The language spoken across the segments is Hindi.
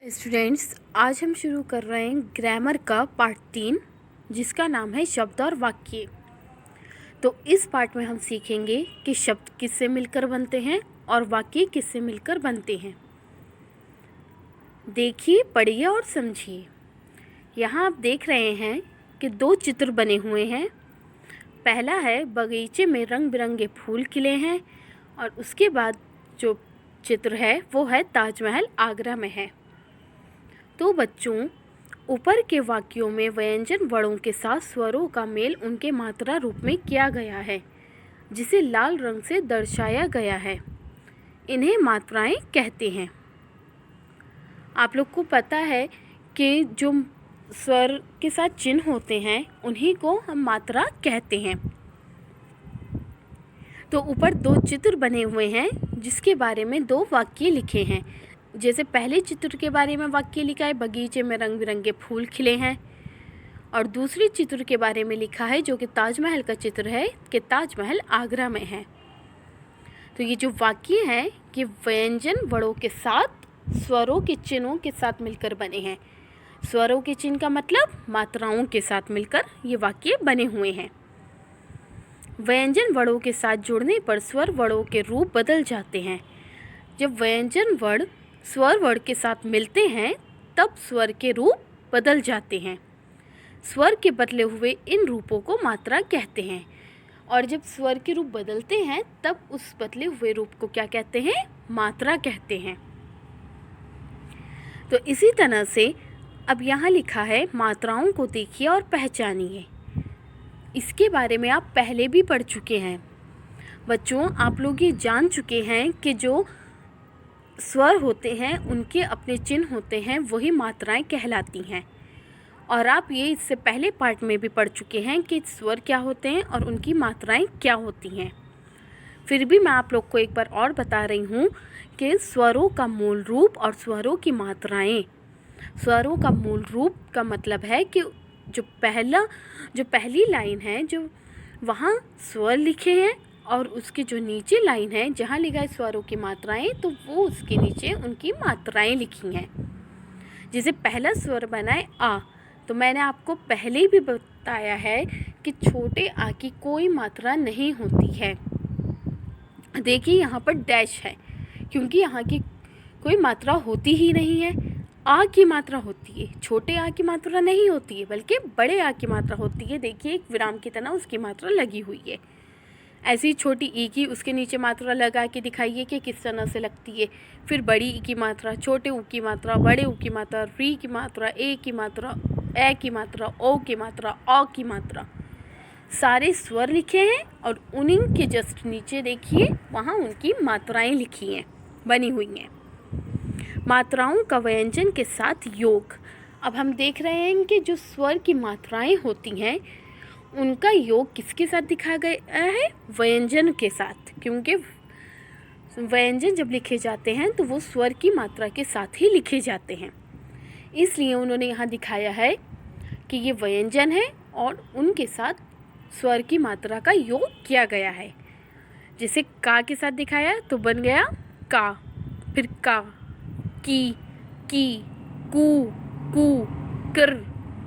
स्टूडेंट्स, आज हम शुरू कर रहे हैं ग्रामर का पार्ट 3 जिसका नाम है शब्द और वाक्य। तो इस पार्ट में हम सीखेंगे कि शब्द किससे मिलकर बनते हैं और वाक्य किससे मिलकर बनते हैं। देखिए, पढ़िए और समझिए। यहाँ आप देख रहे हैं कि दो चित्र बने हुए हैं। पहला है बगीचे में रंग बिरंगे फूल खिले हैं और उसके बाद जो चित्र है वो है ताजमहल आगरा में है। तो बच्चों, ऊपर के वाक्यों में व्यंजन वर्णों के साथ स्वरों का मेल उनके मात्रा रूप में किया गया है, जिसे लाल रंग से दर्शाया गया है। इन्हें मात्राएं कहते हैं। आप लोग को पता है कि जो स्वर के साथ चिन्ह होते हैं उन्हीं को हम मात्रा कहते हैं। तो ऊपर दो चित्र बने हुए हैं जिसके बारे में दो वाक्य लिखे हैं। जैसे पहले चित्र के बारे में वाक्य लिखा है बगीचे में रंग बिरंगे फूल खिले हैं, और दूसरे चित्र के बारे में लिखा है जो कि ताजमहल का चित्र है कि ताजमहल आगरा में है। तो ये जो वाक्य हैं कि व्यंजन वर्णों के साथ स्वरों के चिन्हों के साथ मिलकर बने हैं। स्वरों के चिन्ह का मतलब मात्राओं के साथ मिलकर ये वाक्य बने हुए हैं। व्यंजन वर्णों के साथ जुड़ने पर स्वर वर्णों के रूप बदल जाते हैं। जब व्यंजन वर्ण स्वर वर्ण के साथ मिलते हैं तब स्वर के रूप बदल जाते हैं। स्वर के बदले हुए इन रूपों को मात्रा कहते हैं, और जब स्वर के रूप बदलते हैं तब उस बदले हुए रूप को क्या कहते हैं? मात्रा कहते हैं। तो इसी तरह से अब यहाँ लिखा है मात्राओं को देखिए और पहचानिए। इसके बारे में आप पहले भी पढ़ चुके हैं। बच्चों, आप लोग ये जान चुके हैं कि जो स्वर होते हैं उनके अपने चिन्ह होते हैं, वही मात्राएं कहलाती हैं। और आप ये इससे पहले पार्ट में भी पढ़ चुके हैं कि स्वर क्या होते हैं और उनकी मात्राएं क्या होती हैं। फिर भी मैं आप लोग को एक बार और बता रही हूँ कि स्वरों का मूल रूप और स्वरों की मात्राएं। स्वरों का मूल रूप का मतलब है कि जो पहली लाइन है जो वहाँ स्वर लिखे हैं, और उसके जो नीचे लाइन है जहाँ लिखा है स्वरों की मात्राएं, तो वो उसके नीचे उनकी मात्राएं लिखी हैं। जैसे पहला स्वर बना है आ, तो मैंने आपको पहले भी बताया है कि छोटे आ की कोई मात्रा नहीं होती है। देखिए यहाँ पर डैश है क्योंकि यहाँ की कोई मात्रा होती ही नहीं है। आ की मात्रा होती है, छोटे आ की मात्रा नहीं होती है, बल्कि बड़े आ की मात्रा होती है। देखिए एक विराम की तरह उसकी मात्रा लगी हुई है। ऐसी छोटी ई की उसके नीचे मात्रा लगा के दिखाइए कि किस तरह से लगती है। फिर बड़ी ई की मात्रा, छोटे ऊ की मात्रा, बड़े ऊ की मात्रा, री की मात्रा, ए की मात्रा, ए की मात्रा, ओ की मात्रा, औ की मात्रा, सारे स्वर लिखे हैं और उन्हीं के जस्ट नीचे देखिए वहाँ उनकी मात्राएं लिखी हैं, बनी हुई हैं। मात्राओं का व्यंजन के साथ योग। अब हम देख रहे हैं कि जो स्वर की मात्राएं होती हैं उनका योग किसके साथ दिखाया गया है? व्यंजन के साथ, क्योंकि व्यंजन जब लिखे जाते हैं तो वो स्वर की मात्रा के साथ ही लिखे जाते हैं। इसलिए उन्होंने यहाँ दिखाया है कि ये व्यंजन है और उनके साथ स्वर की मात्रा का योग किया गया है। जैसे का के साथ दिखाया तो बन गया का, फिर का, की, कू, कू, कर,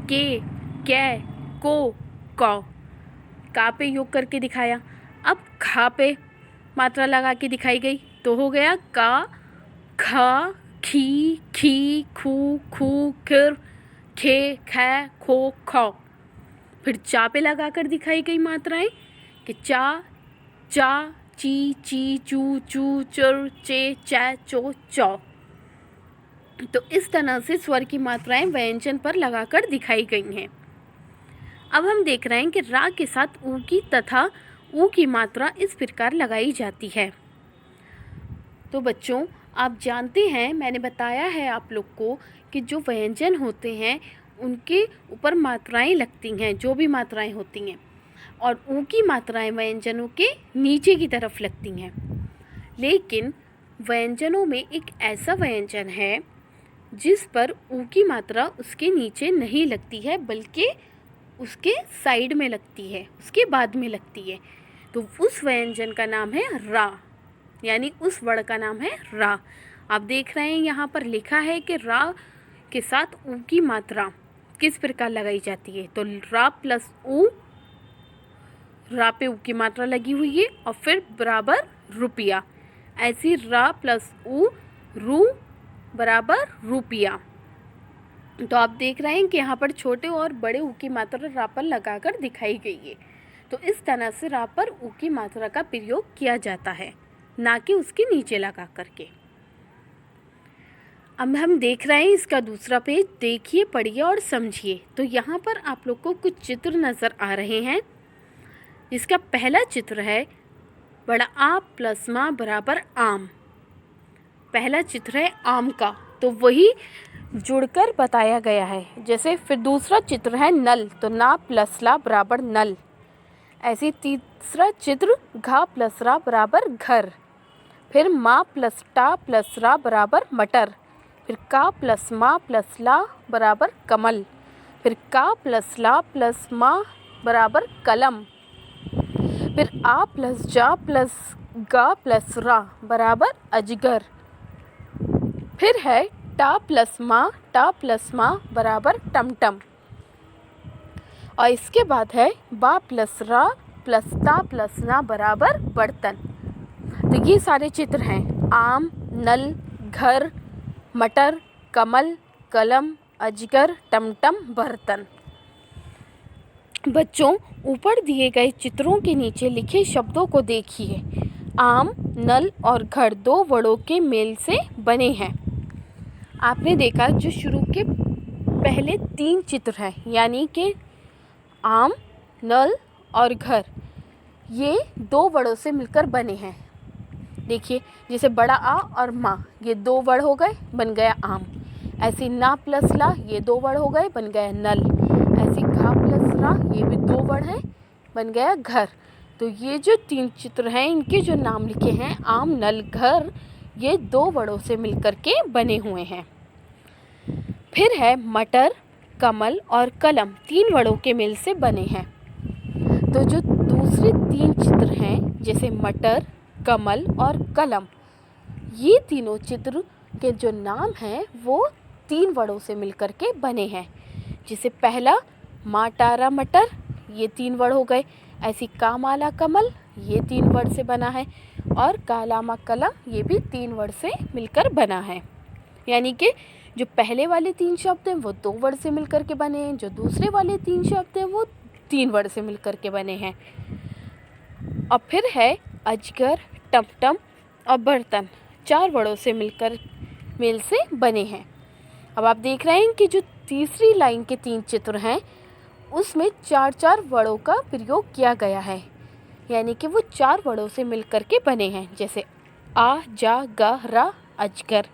के, कै, को, कौ। का पे योग करके दिखाया। अब खा पे मात्रा लगा के दिखाई गई तो हो गया का, खा, खी, खी, खू, खू, खिर, खे, खै, खो, खौ। फिर चा पे लगा कर दिखाई गई मात्राएं कि चा, चा, ची, ची, चू, चू, चुर, चे, चै, चो, चौ। तो इस तरह से स्वर की मात्राएं व्यंजन पर लगाकर दिखाई गई हैं। अब हम देख रहे हैं कि रा के साथ ऊ की तथा ऊ की मात्रा इस प्रकार लगाई जाती है। तो बच्चों, आप जानते हैं, मैंने बताया है आप लोग को कि जो व्यंजन होते हैं उनके ऊपर मात्राएं लगती हैं, जो भी मात्राएं होती हैं, और ऊ की मात्राएं व्यंजनों के नीचे की तरफ लगती हैं। लेकिन व्यंजनों में एक ऐसा व्यंजन है जिस पर ऊ की मात्रा उसके नीचे नहीं लगती है, बल्कि उसके साइड में लगती है, उसके बाद में लगती है। तो उस व्यंजन का नाम है रा, यानी उस वर्ण का नाम है रा। आप देख रहे हैं यहाँ पर लिखा है कि रा के साथ ऊ की मात्रा किस प्रकार लगाई जाती है। तो रा प्लस ऊ, रा पे ऊ की मात्रा लगी हुई है और फिर बराबर रुपया। ऐसी रा प्लस ऊ, रू बराबर रुपया। तो आप देख रहे हैं कि यहाँ पर छोटे और बड़े ऊ की मात्रा रा पर लगाकर दिखाई गई है। तो इस तरह से रा पर ऊ की मात्रा का प्रयोग किया जाता है, ना कि उसके नीचे लगा करके। अब हम देख रहे हैं इसका दूसरा पेज। देखिए, पढ़िए और समझिए। तो यहाँ पर आप लोग को कुछ चित्र नज़र आ रहे हैं। इसका पहला चित्र है बड़ा आ प्लस मा बराबर आम। पहला चित्र है आम का, तो वही जुड़कर बताया गया है। जैसे फिर दूसरा चित्र है नल, तो ना प्लस ला बराबर नल। ऐसे तीसरा चित्र घा प्लस रा बराबर घर। फिर मा प्लस टा प्लस रा बराबर मटर। फिर का प्लस मा प्लस ला बराबर कमल। फिर का प्लस ला प्लस मा बराबर कलम। फिर आ प्लस जा प्लस गा प्लस रा बराबर अजगर। फिर है टा प्लस मा बराबर टमटम। और इसके बाद है बा प्लस रा प्लस ता प्लस ना बराबर बर्तन। तो ये सारे चित्र हैं आम, नल, घर, मटर, कमल, कलम, अजगर, टमटम, बर्तन। बच्चों, ऊपर दिए गए चित्रों के नीचे लिखे शब्दों को देखिए। आम, नल और घर दो वर्णों के मेल से बने हैं। आपने देखा जो शुरू के पहले 3 चित्र हैं, यानी कि आम, नल और घर, ये 2 वर्णों से मिलकर बने हैं। देखिए, जैसे बड़ा आ और माँ, ये 2 वर्ण हो गए, बन गया आम। ऐसे ना प्लस ला, ये 2 वर्ण हो गए, बन गया नल। ऐसे घा प्लस रा, ये भी 2 वर्ण है, बन गया घर। तो ये जो 3 चित्र हैं, इनके जो नाम लिखे हैं आम, नल, घर, ये 2 वर्णों से मिलकर के बने हुए हैं। फिर है मटर, कमल और कलम, 3 वर्णों के मेल से बने हैं। तो जो दूसरे 3 चित्र हैं, जैसे मटर, कमल और कलम, ये तीनों चित्र के जो नाम हैं वो 3 वर्णों से मिलकर के बने हैं। जैसे पहला माटारा मटर, ये 3 वर्ण हो गए। ऐसी कामाला कमल, ये 3 वर्ण से बना है। और कालामा कलम, ये भी 3 वर्ण से मिलकर बना है। यानी कि जो पहले वाले 3 शब्द हैं वो 2 वर्ण से मिलकर के बने हैं, जो दूसरे वाले 3 शब्द हैं वो 3 वर्ण से मिलकर के बने हैं। और फिर है अजगर, टमटम और बर्तन, 4 वर्णों से मेल से बने हैं। अब आप देख रहे हैं कि जो तीसरी लाइन के 3 चित्र हैं उसमें 4-4 वर्णों का प्रयोग किया गया है, यानी कि वो 4 वर्णों से मिलकर के बने हैं। जैसे आ, जा, गा, रा, अजगर,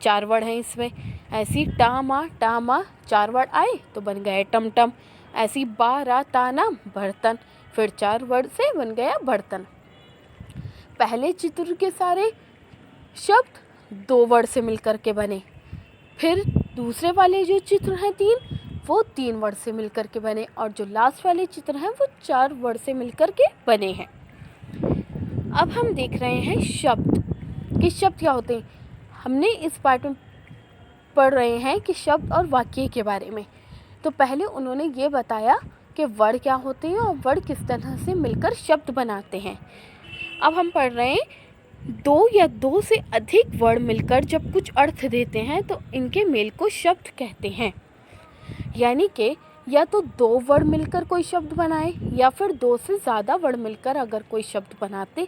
4 वर्ण हैं इसमें। ऐसी टामा 4 वर्ण आए तो बन गए टमटम। ऐसी बा, रा, ताना, बर्तन, फिर 4 वर्ण से बन गया बर्तन। पहले चित्र के सारे शब्द 2 वर्ण से मिलकर के बने। फिर दूसरे वाले जो चित्र हैं 3, वो 3 वर्ण से मिलकर के बने। और जो लास्ट वाले चित्र हैं वो 4 वर्ण से मिलकर के बने हैं। अब हम देख रहे हैं शब्द कि शब्द क्या होते हैं। हमने इस पार्ट में पढ़ रहे हैं कि शब्द और वाक्य के बारे में। तो पहले उन्होंने ये बताया कि वर्ण क्या होते हैं और वर्ण किस तरह से मिलकर शब्द बनाते हैं। अब हम पढ़ रहे हैं 2 या 2 से अधिक वर्ण मिलकर जब कुछ अर्थ देते हैं तो इनके मेल को शब्द कहते हैं। यानी कि या तो 2 वर्ण मिलकर कोई शब्द बनाए या फिर 2 से ज़्यादा वर्ण मिलकर अगर कोई शब्द बनाते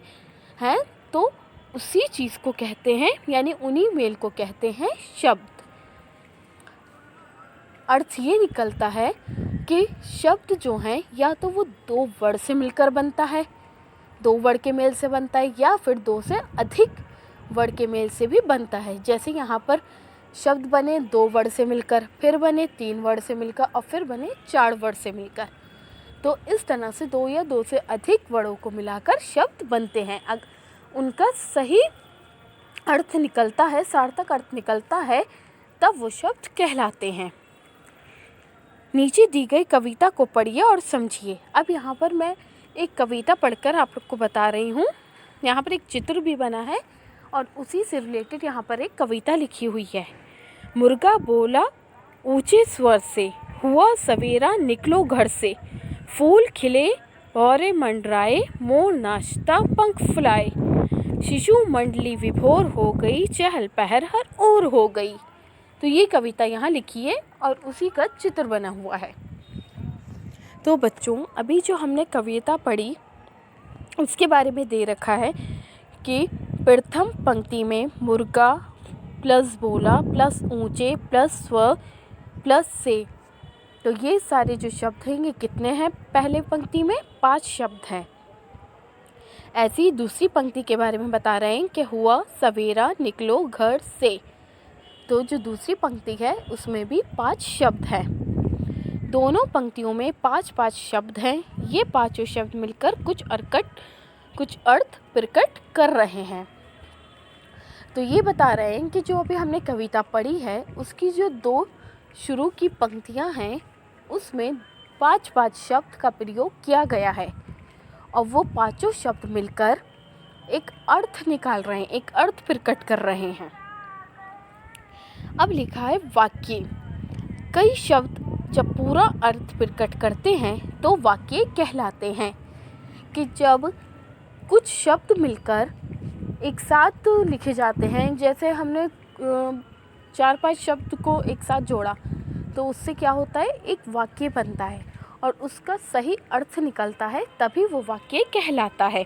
हैं तो उसी चीज़ को कहते हैं, यानी उन्हीं मेल को कहते हैं शब्द। अर्थ ये निकलता है कि शब्द जो हैं या तो वो 2 वर्ण से मिलकर बनता है, 2 वर्ण के मेल से बनता है, या फिर 2 से अधिक वर्ण के मेल से भी बनता है। जैसे यहाँ पर शब्द बने 2 वर्ण से मिलकर, फिर बने 3 वर्ण से मिलकर और फिर बने 4 वर्ण से मिलकर। तो इस तरह से 2 या 2 से अधिक वर्णों को मिलाकर शब्द बनते हैं। उनका सही अर्थ निकलता है, सार्थक अर्थ निकलता है, तब वो शब्द कहलाते हैं। नीचे दी गई कविता को पढ़िए और समझिए। अब यहाँ पर मैं एक कविता पढ़कर आप लोग को बता रही हूँ। यहाँ पर एक चित्र भी बना है और उसी से रिलेटेड यहाँ पर एक कविता लिखी हुई है। मुर्गा बोला ऊंचे स्वर से, हुआ सवेरा निकलो घर से, फूल खिले भौरे मंडराए, मोर नाचता पंख फुलाए, शिशु मंडली विभोर हो गई, चहल पहल हर ओर हो गई। तो ये कविता यहाँ लिखी है और उसी का चित्र बना हुआ है। तो बच्चों, अभी जो हमने कविता पढ़ी उसके बारे में दे रखा है कि प्रथम पंक्ति में मुर्गा प्लस बोला प्लस ऊंचे प्लस स्व प्लस से, तो ये सारे जो शब्द हैं ये कितने हैं? पहले पंक्ति में 5 शब्द हैं। ऐसी ही दूसरी पंक्ति के बारे में बता रहे हैं कि हुआ सवेरा निकलो घर से, तो जो दूसरी पंक्ति है उसमें भी 5 शब्द हैं। दोनों पंक्तियों में 5-5 शब्द हैं। ये पांचों शब्द मिलकर कुछ अर्थ प्रकट कर रहे हैं। तो ये बता रहे हैं कि जो अभी हमने कविता पढ़ी है उसकी जो 2 शुरू की पंक्तियां हैं उसमें 5-5 शब्द का प्रयोग किया गया है और वो पांचों शब्द मिलकर एक अर्थ निकाल रहे हैं, एक अर्थ प्रकट कर रहे हैं। अब लिखा है वाक्य। कई शब्द जब पूरा अर्थ प्रकट करते हैं तो वाक्य कहलाते हैं। कि जब कुछ शब्द मिलकर एक साथ लिखे जाते हैं, जैसे हमने 4-5 शब्द को एक साथ जोड़ा तो उससे क्या होता है? एक वाक्य बनता है और उसका सही अर्थ निकलता है, तभी वो वाक्य कहलाता है।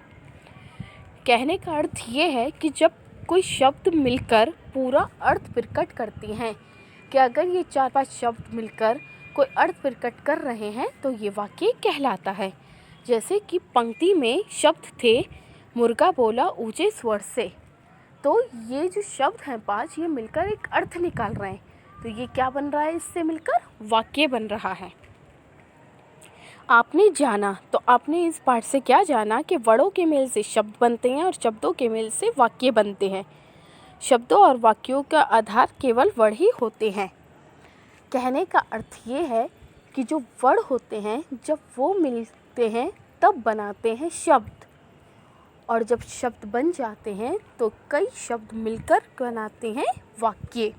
कहने का अर्थ ये है कि जब कोई शब्द मिलकर पूरा अर्थ प्रकट करते हैं, कि अगर ये 4-5 शब्द मिलकर कोई अर्थ प्रकट कर रहे हैं तो ये वाक्य कहलाता है। जैसे कि पंक्ति में शब्द थे मुर्गा बोला ऊंचे स्वर से, तो ये जो शब्द हैं 5 ये मिलकर एक अर्थ निकाल रहे हैं, तो ये क्या बन रहा है? इससे मिलकर वाक्य बन रहा है। आपने जाना, तो आपने इस पाठ से क्या जाना कि वर्णों के मेल से शब्द बनते हैं और शब्दों के मेल से वाक्य बनते हैं। शब्दों और वाक्यों का आधार केवल वर्ण ही होते हैं। कहने का अर्थ ये है कि जो वर्ण होते हैं जब वो मिलते हैं तब बनाते हैं शब्द, और जब शब्द बन जाते हैं तो कई शब्द मिलकर बनाते हैं वाक्य।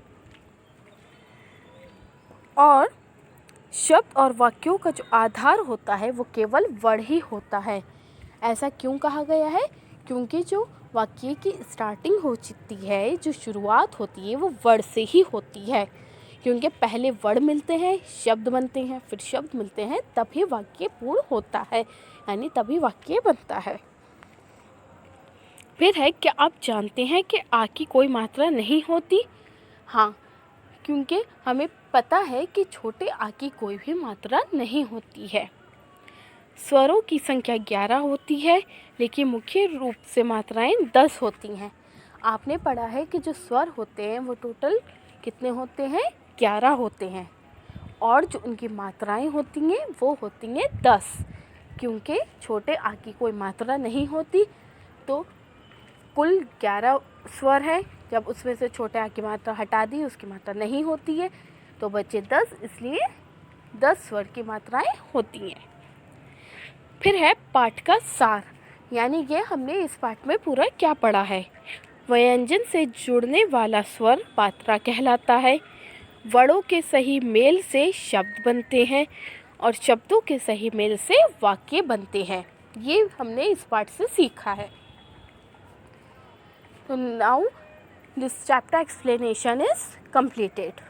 और शब्द और वाक्यों का जो आधार होता है वो केवल वर्ण ही होता है। ऐसा क्यों कहा गया है? क्योंकि जो वाक्य की स्टार्टिंग होती है, जो शुरुआत होती है वो वर्ण से ही होती है। क्योंकि पहले वर्ण मिलते हैं, शब्द बनते हैं, फिर शब्द मिलते हैं, तभी वाक्य पूर्ण होता है, यानी तभी वाक्य बनता है। फिर है, क्या आप जानते हैं कि आ की कोई मात्रा नहीं होती? हाँ, क्योंकि हमें पता है कि छोटे आ की कोई भी मात्रा नहीं होती है। स्वरों की संख्या 11 होती है, लेकिन मुख्य रूप से मात्राएं 10 होती हैं। आपने पढ़ा है कि जो स्वर होते हैं वो टोटल कितने होते हैं? 11 होते हैं, और जो उनकी मात्राएं होती हैं वो होती हैं 10। क्योंकि छोटे आ की कोई मात्रा नहीं होती, तो कुल 11 स्वर है। जब उसमें से छोटे आ की मात्रा हटा दी, उसकी मात्रा नहीं होती है, तो बचे 10, इसलिए 10 स्वर की मात्राएं होती हैं। फिर है पाठ का सार, यानी ये हमने इस पाठ में पूरा क्या पढ़ा है। व्यंजन से जुड़ने वाला स्वर मात्रा कहलाता है। वर्णों के सही मेल से शब्द बनते हैं और शब्दों के सही मेल से वाक्य बनते हैं। ये हमने इस पाठ से सीखा है। So now this chapter explanation is completed.